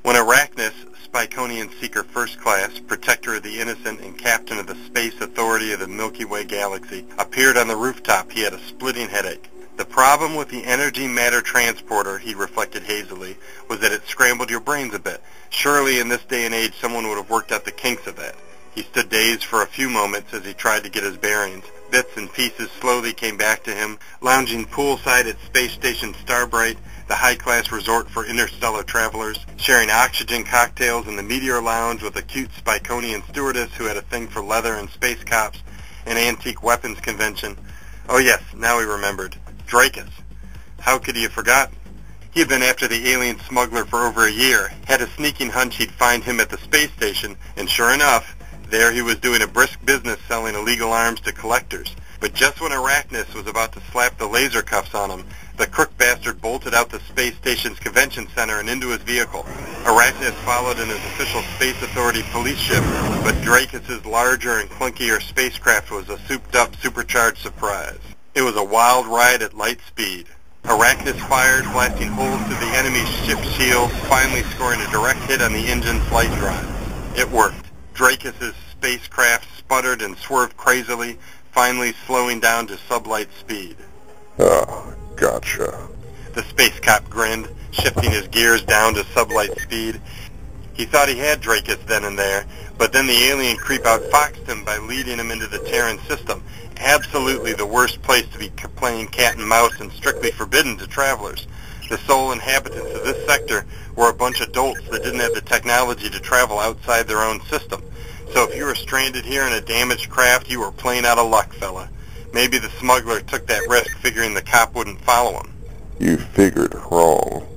When Arachnus, Spiconian Seeker First Class, protector of the innocent and captain of the Space Authority of the Milky Way Galaxy, appeared on the rooftop, he had a splitting headache. The problem with the energy matter transporter, he reflected hazily, was that it scrambled your brains a bit. Surely in this day and age someone would have worked out the kinks of that. He stood dazed for a few moments as he tried to get his bearings. Bits and pieces slowly came back to him, lounging poolside at Space Station Starbright, the high-class resort for interstellar travelers, sharing oxygen cocktails in the Meteor Lounge with a cute Spiconian stewardess who had a thing for leather and space cops, an antique weapons convention. Oh yes, now he remembered. Dracus. How could he have forgotten? He had been after the alien smuggler for over a year, had a sneaking hunch he'd find him at the space station, and sure enough, there he was doing a brisk business selling illegal arms to collectors. But just when Arachnus was about to slap the laser cuffs on him, the crook bastard bolted out the space station's convention center and into his vehicle. Arachnus followed in his official Space Authority police ship, but Dracus's larger and clunkier spacecraft was a souped-up, supercharged surprise. It was a wild ride at light speed. Arachnus fired, blasting holes through the enemy ship's shields, finally scoring a direct hit on the engine's flight drive. It worked. Dracus's spacecraft sputtered and swerved crazily, finally slowing down to sublight speed. Ah, gotcha. The space cop grinned, shifting his gears down to sublight speed. He thought he had Dracus then and there, but then the alien creep outfoxed him by leading him into the Terran system. Absolutely the worst place to be playing cat and mouse and strictly forbidden to travelers. The sole inhabitants of this sector were a bunch of dolts that didn't have the technology to travel outside their own system. So if you were stranded here in a damaged craft, you were playing out of luck, fella. Maybe the smuggler took that risk figuring the cop wouldn't follow him. You figured wrong.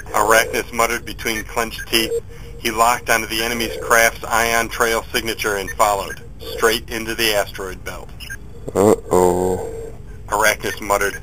Arachnus muttered between clenched teeth. He locked onto the enemy's craft's ion trail signature and followed, straight into the asteroid belt. Uh-oh. Arachnus muttered.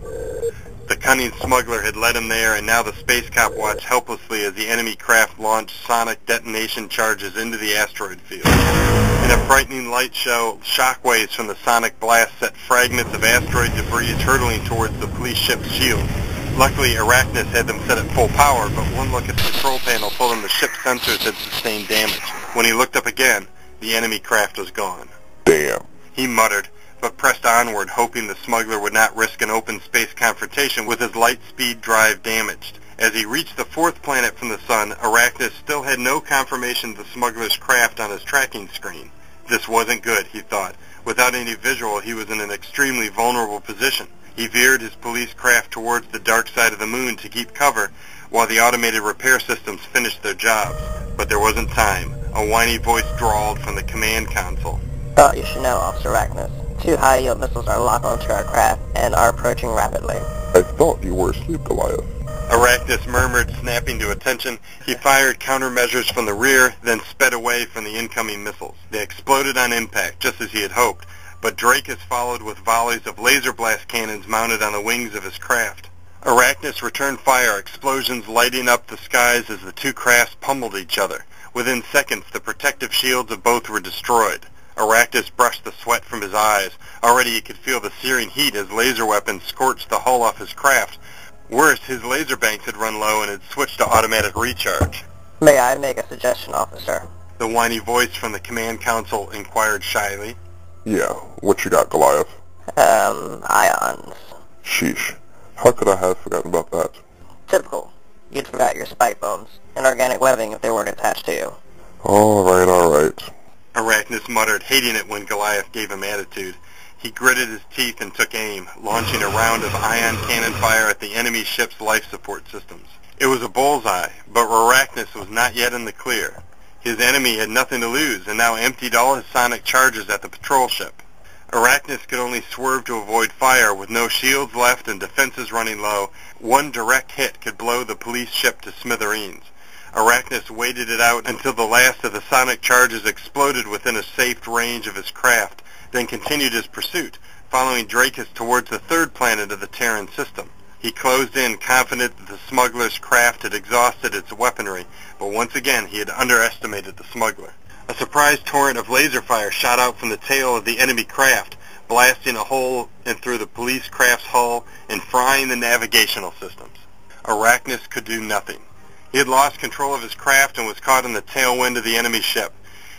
The cunning smuggler had led him there, and now the space cop watched helplessly as the enemy craft launched sonic detonation charges into the asteroid field. In a frightening light show, shockwaves from the sonic blast set fragments of asteroid debris hurtling towards the police ship's shields. Luckily, Arachnus had them set at full power, but one look at the control panel told him the ship's sensors had sustained damage. When he looked up again, the enemy craft was gone. Damn. He muttered, but pressed onward, hoping the smuggler would not risk an open space confrontation with his light-speed drive damaged. As he reached the fourth planet from the sun, Arachnus still had no confirmation of the smuggler's craft on his tracking screen. This wasn't good, he thought. Without any visual, he was in an extremely vulnerable position. He veered his police craft towards the dark side of the moon to keep cover while the automated repair systems finished their jobs. But there wasn't time. A whiny voice drawled from the command console. Thought you should know, Officer Arachnus. 2 high-yield missiles are locked onto our craft and are approaching rapidly. I thought you were asleep, Goliath. Arachnus murmured, snapping to attention. He fired countermeasures from the rear, then sped away from the incoming missiles. They exploded on impact, just as he had hoped, but Dracus followed with volleys of laser blast cannons mounted on the wings of his craft. Arachnus returned fire, explosions lighting up the skies as the two crafts pummeled each other. Within seconds, the protective shields of both were destroyed. Arachnus brushed the sweat from his eyes. Already he could feel the searing heat as laser weapons scorched the hull off his craft. Worse, his laser banks had run low and had switched to automatic recharge. May I make a suggestion, officer? The whiny voice from the command console inquired shyly. Yeah, what you got, Goliath? Ions. Sheesh. How could I have forgotten about that? Typical. You'd forgot your spike bones and organic webbing if they weren't attached to you. Alright. Arachnus muttered, hating it when Goliath gave him attitude. He gritted his teeth and took aim, launching a round of ion cannon fire at the enemy ship's life support systems. It was a bullseye, but Arachnus was not yet in the clear. His enemy had nothing to lose, and now emptied all his sonic charges at the patrol ship. Arachnus could only swerve to avoid fire, with no shields left and defenses running low. One direct hit could blow the police ship to smithereens. Arachnus waited it out until the last of the sonic charges exploded within a safe range of his craft, then continued his pursuit, following Dracus towards the third planet of the Terran system. He closed in, confident that the smuggler's craft had exhausted its weaponry, but once again he had underestimated the smuggler. A surprise torrent of laser fire shot out from the tail of the enemy craft, blasting a hole in through the police craft's hull and frying the navigational systems. Arachnus could do nothing. He had lost control of his craft and was caught in the tailwind of the enemy ship.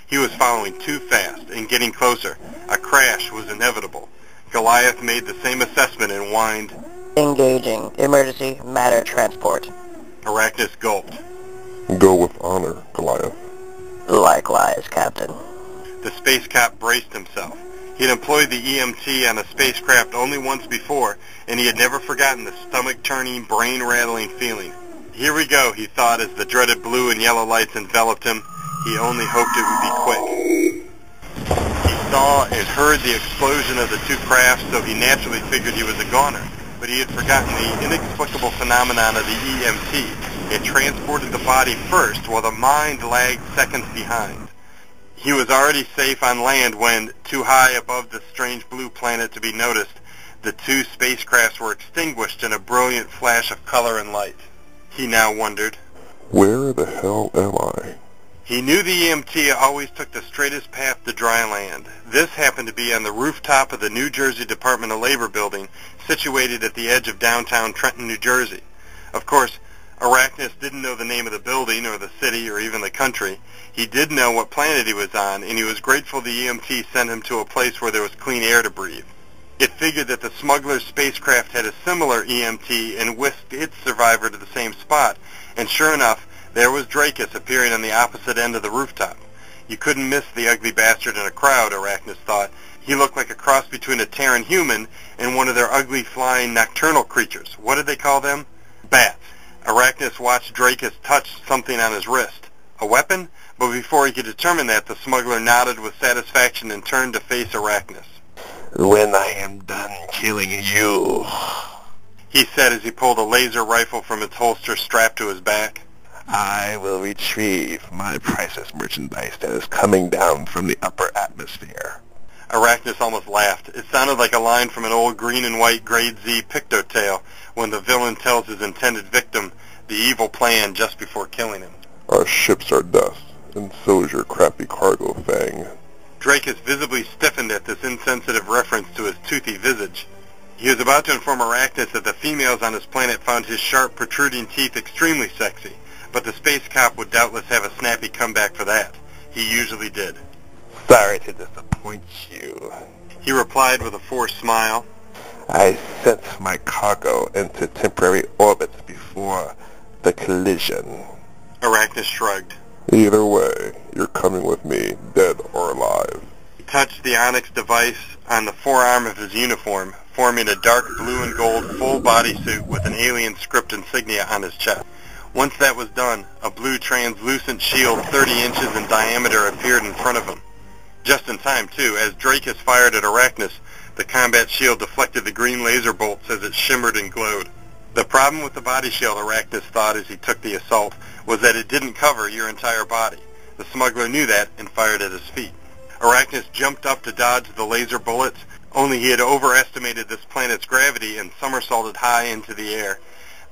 He was following too fast and getting closer. A crash was inevitable. Goliath made the same assessment and whined, Engaging emergency matter transport. Arachnus gulped. Go with honor, Goliath. Likewise, Captain. The space cop braced himself. He had employed the EMT on a spacecraft only once before, and he had never forgotten the stomach-turning, brain-rattling feeling. Here we go, he thought as the dreaded blue and yellow lights enveloped him. He only hoped it would be quick. He saw and heard the explosion of the two crafts, so he naturally figured he was a goner. But he had forgotten the inexplicable phenomenon of the EMT. It transported the body first, while the mind lagged seconds behind. He was already safe on land when, too high above the strange blue planet to be noticed, the two spacecrafts were extinguished in a brilliant flash of color and light. He now wondered, where the hell am I? He knew the EMT always took the straightest path to dry land. This happened to be on the rooftop of the New Jersey Department of Labor building, situated at the edge of downtown Trenton, New Jersey. Of course, Arachnus didn't know the name of the building or the city or even the country. He did know what planet he was on, and he was grateful the EMT sent him to a place where there was clean air to breathe. It figured that the smuggler's spacecraft had a similar EMT and whisked its survivor to the same spot, and sure enough, there was Dracus appearing on the opposite end of the rooftop. You couldn't miss the ugly bastard in a crowd, Arachnus thought. He looked like a cross between a Terran human and one of their ugly flying nocturnal creatures. What did they call them? Bats. Arachnus watched Dracus touch something on his wrist. A weapon? But before he could determine that, the smuggler nodded with satisfaction and turned to face Arachnus. When I am done killing you, he said as he pulled a laser rifle from its holster strapped to his back, I will retrieve my priceless merchandise that is coming down from the upper atmosphere. Arachnus almost laughed. It sounded like a line from an old green and white grade Z Picto tale when the villain tells his intended victim the evil plan just before killing him. Our ships are dust, and so is your crappy cargo, Fang. Dracus visibly stiffened at this insensitive reference to his toothy visage. He was about to inform Arachnus that the females on his planet found his sharp, protruding teeth extremely sexy, but the space cop would doubtless have a snappy comeback for that. He usually did. Sorry to disappoint you. He replied with a forced smile. I sent my cargo into temporary orbits before the collision. Arachnus shrugged. Either way, you're coming with me, dead or alive. He touched the onyx device on the forearm of his uniform, forming a dark blue and gold full bodysuit with an alien script insignia on his chest. Once that was done, a blue translucent shield 30 inches in diameter appeared in front of him. Just in time, too, as Dracus fired at Arachnus, the combat shield deflected the green laser bolts as it shimmered and glowed. The problem with the body shield, Arachnus thought as he took the assault, was that it didn't cover your entire body. The smuggler knew that and fired at his feet. Arachnus jumped up to dodge the laser bullets, only he had overestimated this planet's gravity and somersaulted high into the air.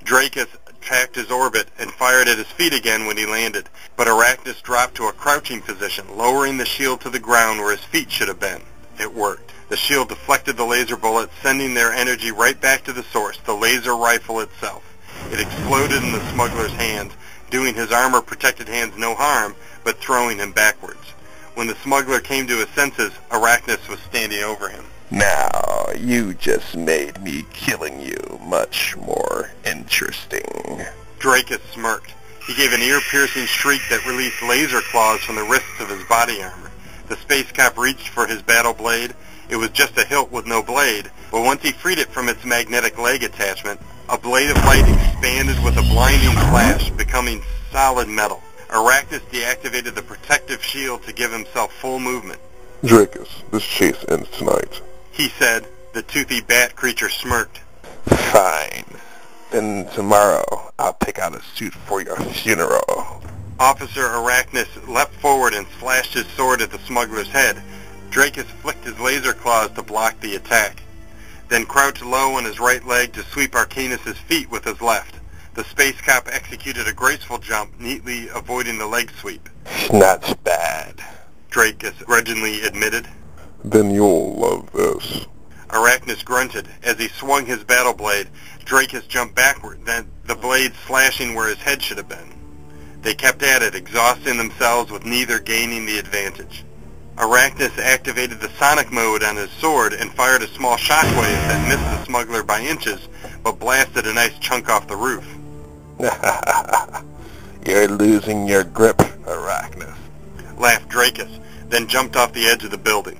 Dracus tracked his orbit and fired at his feet again when he landed, but Arachnus dropped to a crouching position, lowering the shield to the ground where his feet should have been. It worked. The shield deflected the laser bullets, sending their energy right back to the source, the laser rifle itself. It exploded in the smuggler's hands, doing his armor-protected hands no harm, but throwing him backwards. When the smuggler came to his senses, Arachnus was standing over him. Now, you just made me killing you much more interesting. Dracus smirked. He gave an ear-piercing shriek that released laser claws from the wrists of his body armor. The space cop reached for his battle blade. It was just a hilt with no blade, but once he freed it from its magnetic leg attachment, a blade of light expanded with a blinding flash, becoming solid metal. Arachnus deactivated the protective shield to give himself full movement. Dracus, this chase ends tonight. He said. The toothy bat creature smirked. Fine. Then tomorrow, I'll pick out a suit for your funeral. Officer Arachnus leapt forward and slashed his sword at the smuggler's head. Dracus flicked his laser claws to block the attack, then crouched low on his right leg to sweep Arcanus's feet with his left. The space cop executed a graceful jump, neatly avoiding the leg sweep. Not bad, Dracus grudgingly admitted. Then you'll love this. Arachnus grunted. As he swung his battle blade, Dracus jumped backward, then the blade slashing where his head should have been. They kept at it, exhausting themselves with neither gaining the advantage. Arachnus activated the sonic mode on his sword and fired a small shockwave that missed the smuggler by inches, but blasted a nice chunk off the roof. You're losing your grip, Arachnus, laughed Dracus, then jumped off the edge of the building.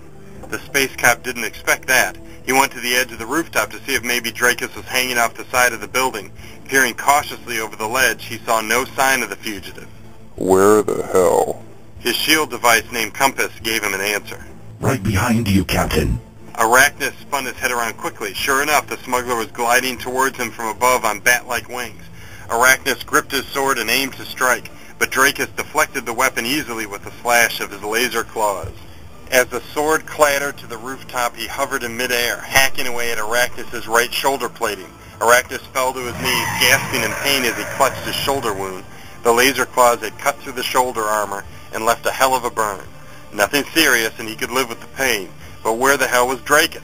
The space cop didn't expect that. He went to the edge of the rooftop to see if maybe Dracus was hanging off the side of the building. Peering cautiously over the ledge, he saw no sign of the fugitive. Where the hell? His shield device named Compass gave him an answer. Right behind you, Captain. Arachnus spun his head around quickly. Sure enough, the smuggler was gliding towards him from above on bat-like wings. Arachnus gripped his sword and aimed to strike, but Dracus deflected the weapon easily with a slash of his laser claws. As the sword clattered to the rooftop, he hovered in midair, hacking away at Arachnus's right shoulder plating. Arachnus fell to his knees, gasping in pain as he clutched his shoulder wound. The laser claws had cut through the shoulder armor and left a hell of a burn. Nothing serious, and he could live with the pain, but where the hell was Dracus?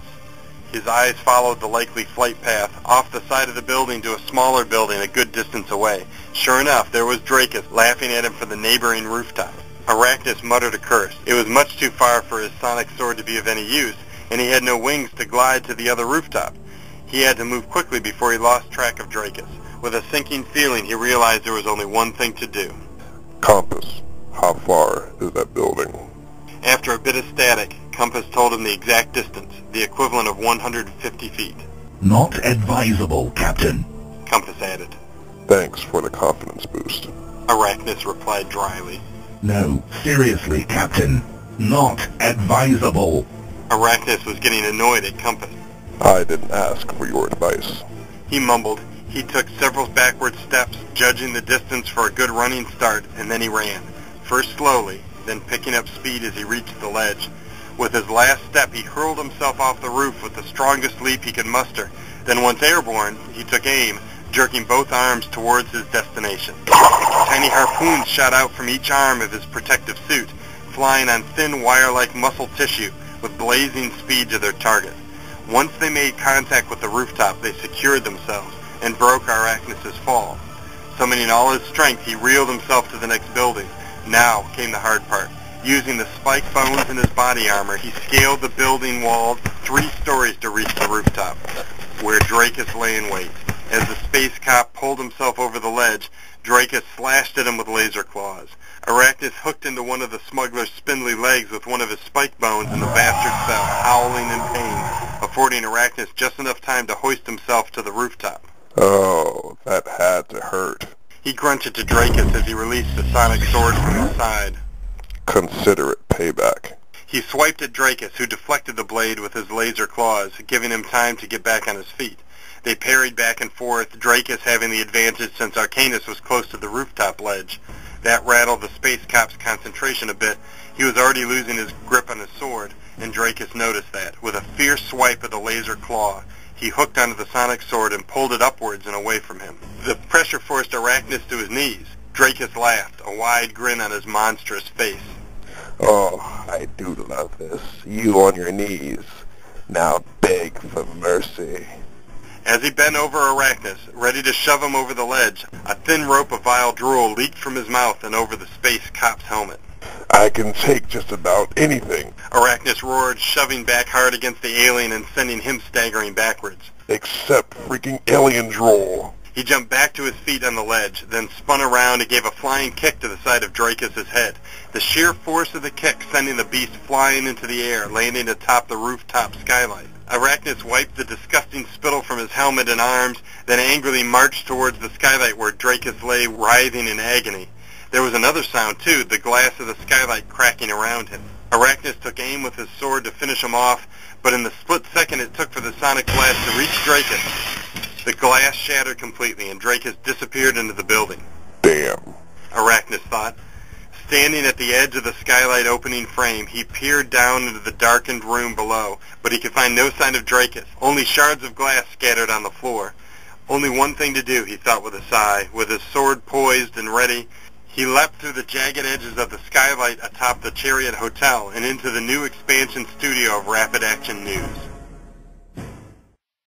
His eyes followed the likely flight path off the side of the building to a smaller building a good distance away. Sure enough, there was Dracus laughing at him from the neighboring rooftop. Arachnus muttered a curse. It was much too far for his sonic sword to be of any use, and he had no wings to glide to the other rooftop. He had to move quickly before he lost track of Dracus. With a sinking feeling, he realized there was only one thing to do. Compass. How far is that building? After a bit of static, Compass told him the exact distance, the equivalent of 150 feet. Not advisable, Captain. Compass added. Thanks for the confidence boost. Arachnus replied dryly. No, seriously, Captain. Not advisable. Arachnus was getting annoyed at Compass. I didn't ask for your advice. He mumbled. He took several backward steps, judging the distance for a good running start, and then he ran. First slowly, then picking up speed as he reached the ledge. With his last step, he hurled himself off the roof with the strongest leap he could muster. Then once airborne, he took aim, jerking both arms towards his destination. Tiny harpoons shot out from each arm of his protective suit, flying on thin wire-like muscle tissue with blazing speed to their target. Once they made contact with the rooftop, they secured themselves and broke Arachnus's fall. Summoning all his strength, he reeled himself to the next building. Now came the hard part. Using the spike bones in his body armor, he scaled the building wall 3 stories to reach the rooftop, where Dracus lay in wait. As the space cop pulled himself over the ledge, Dracus slashed at him with laser claws. Arachnus hooked into one of the smuggler's spindly legs with one of his spike bones, and the bastard fell, howling in pain, affording Arachnus just enough time to hoist himself to the rooftop. Oh, that had to hurt. He grunted to Dracus as he released the sonic sword from his side. Consider it payback. He swiped at Dracus, who deflected the blade with his laser claws, giving him time to get back on his feet. They parried back and forth, Dracus having the advantage since Arcanus was close to the rooftop ledge. That rattled the space cop's concentration a bit. He was already losing his grip on his sword, and Dracus noticed that. With a fierce swipe of the laser claw, he hooked onto the sonic sword and pulled it upwards and away from him. The pressure forced Arachnus to his knees. Dracus laughed, a wide grin on his monstrous face. Oh, I do love this. You on your knees. Now beg for mercy. As he bent over Arachnus, ready to shove him over the ledge, a thin rope of vile drool leaked from his mouth and over the space cop's helmet. I can take just about anything. Arachnus roared, shoving back hard against the alien and sending him staggering backwards. Except freaking alien drool. He jumped back to his feet on the ledge, then spun around and gave a flying kick to the side of Dracus's head. The sheer force of the kick sending the beast flying into the air, landing atop the rooftop skylight. Arachnus wiped the disgusting spittle from his helmet and arms, then angrily marched towards the skylight where Dracus lay writhing in agony. There was another sound, too, the glass of the skylight cracking around him. Arachnus took aim with his sword to finish him off, but in the split second it took for the sonic blast to reach Dracus, the glass shattered completely, and Dracus disappeared into the building. Damn. Arachnus thought. Standing at the edge of the skylight opening frame, he peered down into the darkened room below, but he could find no sign of Dracus, only shards of glass scattered on the floor. Only one thing to do, he thought with a sigh. With his sword poised and ready, he leapt through the jagged edges of the skylight atop the Chariot Hotel and into the new expansion studio of Rapid Action News.